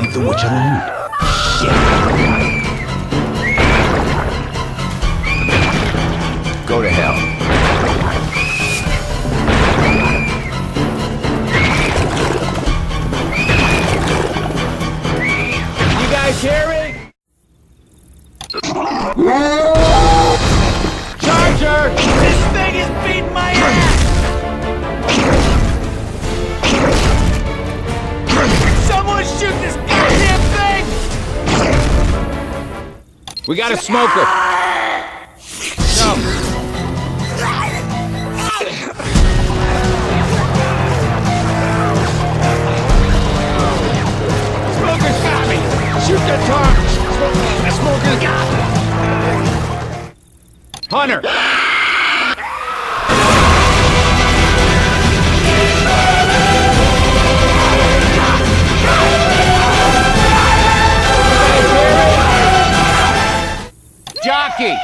Leave the witch alone. Shit. Go to hell. You guys hear me? Charger! This thing is beating my ass! Someone shoot this goddamn thing! We got a smoker. No. Smoker's got me! Shoot the target! The smoker's got me! Hunter! Jockey!